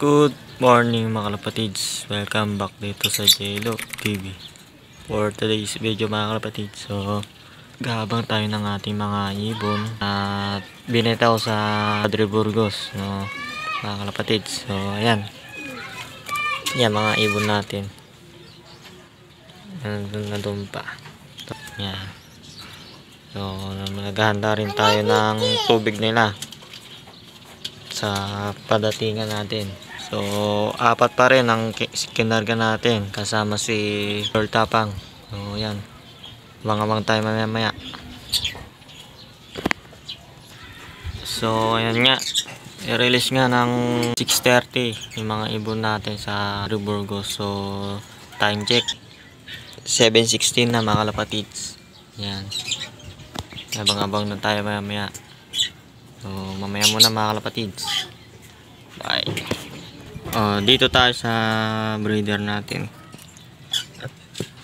Good morning mga kalapatids, welcome back dito sa JLO TV for today's video mga kalapatids. So gahabang tayo ng ating mga ibon at binitaw sa Padre Burgos, no, mga kalapatids. So ayan, yan mga ibon natin, nandun pa yan. So naghahanda rin tayo ng tubig nila sa padatingan natin. So apat pa rin ang kinarga natin kasama si Lord Tapang. So yan, abang-abang tayo mamaya. So ayan nga, i-release nga ng 6:30 yung mga ibon natin sa Burgos. So time check 7:16 na mga kalapatids. Yan, abang-abang na tayo mamaya. So mamaya muna mga kalapatids. Bye. Dito tayo sa breeder natin.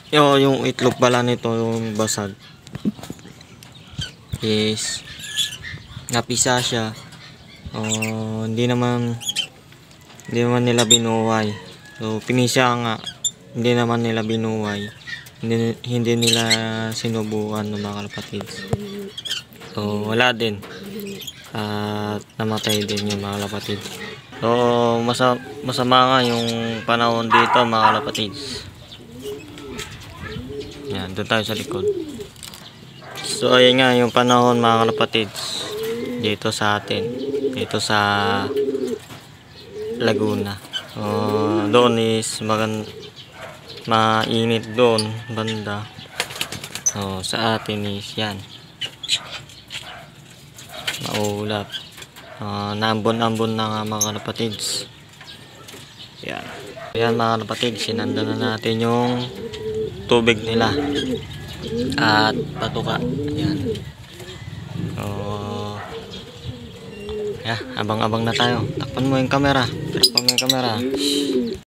Yung itlog pala nito, yung basag, is napisa siya. Hindi naman nila binuhay. So pinisa nga, hindi naman nila binuhay. Hindi nila sinubukan ng mga kalapatids. So wala din. At namatay din yung mga kalapatids. So masama nga yung panahon dito mga kalapatids. Yan, doon tayo sa likod. So ayan nga yung panahon mga kalapatids dito sa atin, dito sa Laguna. Doon is mainit doon banda. Sa atin is yan, maulap. Naambon-ambon na nga mga kalapatids. Yan. Yan mga kalapatids, sinanda na natin yung tubig nila at patuka. Yan. Abang-abang na tayo. Takpan mo yung camera. Takpan mo yung camera.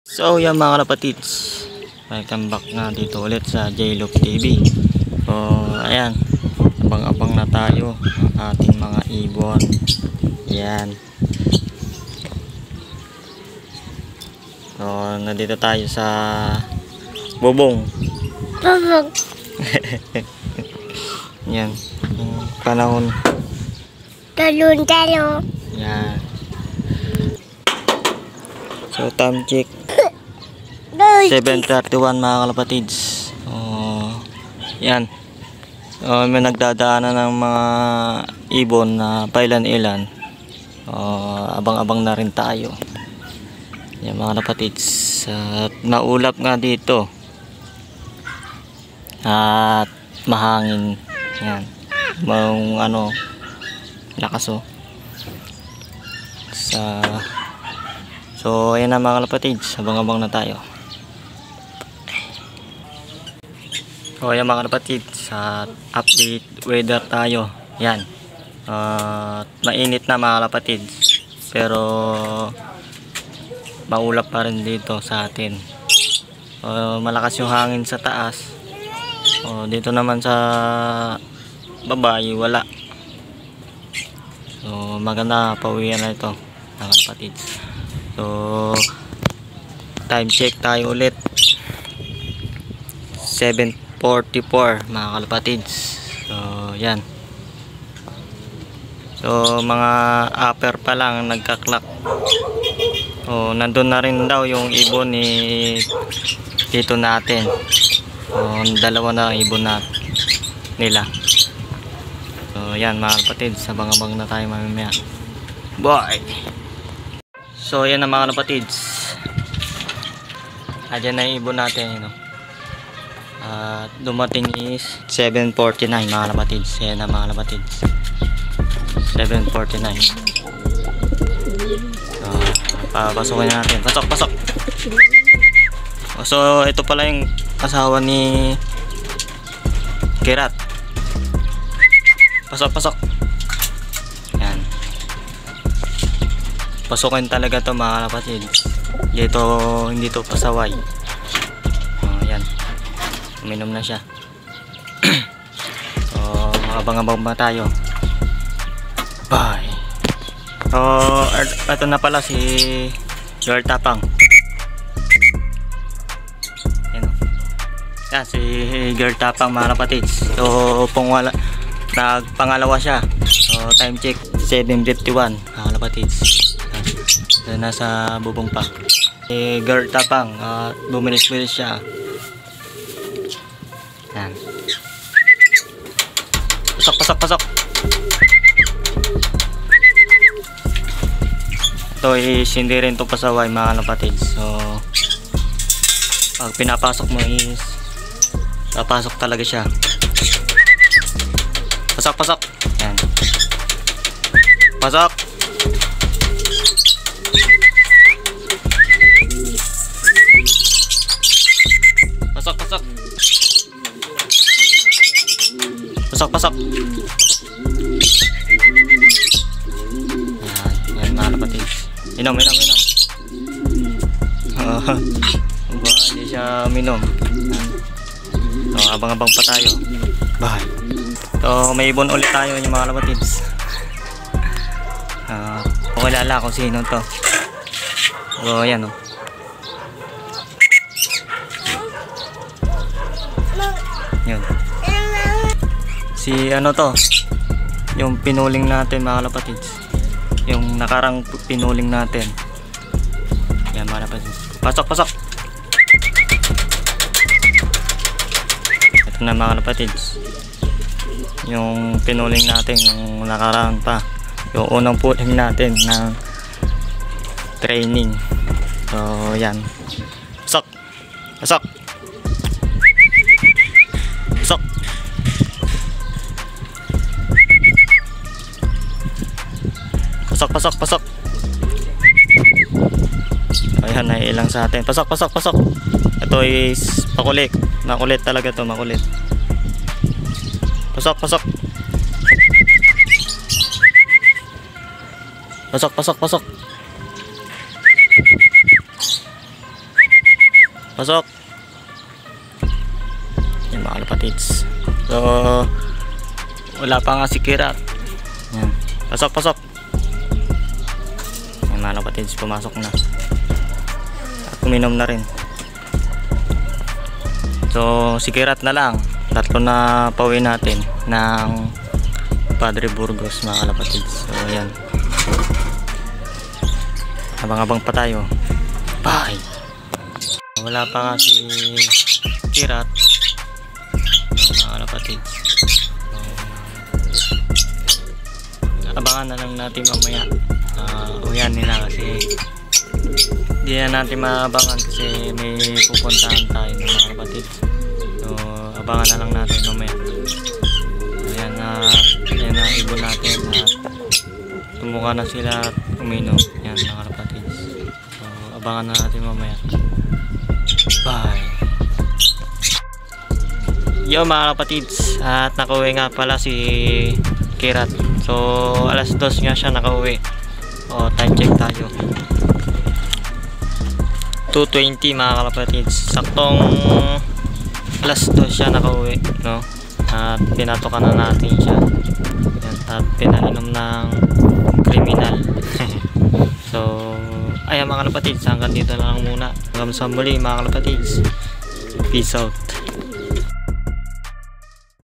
So yan mga kalapatids, welcome back nga dito ulit sa JLO TV. So ayan, abang-abang na tayo ang ating mga ibon. Yan. So nandito tayo sa bubong. Yan, yung panahon. Talon. Yan. So time check 7:31 mga kalapatids. Yan. May nagdadaanan ng mga ibon na pailan-ilan. Abang-abang na rin tayo. Yan mga kalapatids. At maulap nga dito. At mahangin. Yan. Lakas oh. So ayan na mga kalapatids, abang-abang na tayo. So ayan mga kalapatids, sa update weather tayo. Yan. Mainit na mga kalapatids, pero maulap pa rin dito sa atin. Malakas yung hangin sa taas. Dito naman sa baba wala. So maganda, pauwian na ito mga kalapatids. So time check tayo ulit 7:44 mga kalapatids. So yan. So mga upper pa lang nagka-clock. Nandun na rin daw yung ibon ni dito natin. Dalawa na ibon nila. So yan mga kalapatids, abang-abang na tayo mamaya. Bye. So yan na mga kalapatids. Ayan na yung ibon natin, dumating is 7:49 mga kalapatids. Yan na mga kalapatids, 7:49. So papasukin natin. Pasok. So ito pala yung asawa ni Kirat. Pasok. Yan. Pasukin talaga to mga kalapatids. Dito hindi to pasaway. Yan. Uminom na siya. So abang-abang ba tayo? Bye. So ito na pala si Girl Tapang. Yan o. Yan, si Girl Tapang mga kapatids. So, nagpangalawa siya. So, time check 7:51 mga kapatids. So, nasa bubong pa. Si Girl Tapang, bumilis-bilis siya. Yan. Pasok. Ito is hindi rin ito pasaway mga kapatids. So, pag pinapasok mo is papasok talaga siya. Pasok. Yan. Pasok. Pasok. Yan mga kapatids. Inom. Hindi siya minom. So, abang-abang pa tayo. Bye. So, may ibon ulit tayo yung mga kapatids. Kilala kung sino to. So, ayan o. Yun. Si ano to? Yung pinuling natin mga kapatids. Yung nakarang pinuling natin. Yan mga kapatids. Pasok. Ito na mga kapatids. Yung pinuling natin yung nakaraan pa. Yung unang puling natin ng training. So yan. Pasok. Ayan, naiilang sa atin. Pasok. Ito is makulit. Makulit talaga to, makulit. Pasok. Yan mga kapatids. So, wala pa nga si Kirat. Yan. Pasok. Yan mga kapatids, pumasok na. At uminom na rin. So, si Kirat na lang. Tatlo na pauwi natin ng Padre Burgos mga kapatids. So, yan. Abang-abang pa tayo. Bye! Wala pa nga si Kirat mga kapatids. So, abangan na lang natin mamaya. Uyan nila kasi hindi na natin maabangan kasi may pupuntahan tayo mga kapatids. So, abangan na lang natin mamaya. Ayan na ibon natin at tumuka na sila at uminom. Yan mga kapatids. So, abangan na natin mamaya. Bye! Yo mga kapatids, at nakauwi nga pala si Kirat. So, alas 2 nga siya nakauwi. O, time check tayo. 2:20 mga kapatids. Saktong alas 2 siya nakauwi, no? At pinatokan na natin siya. Yan, at pinainom ng criminal. So, ayan mga kapatids, hanggang dito na lang muna. Hanggang sa muli mga kapatids. Peace out.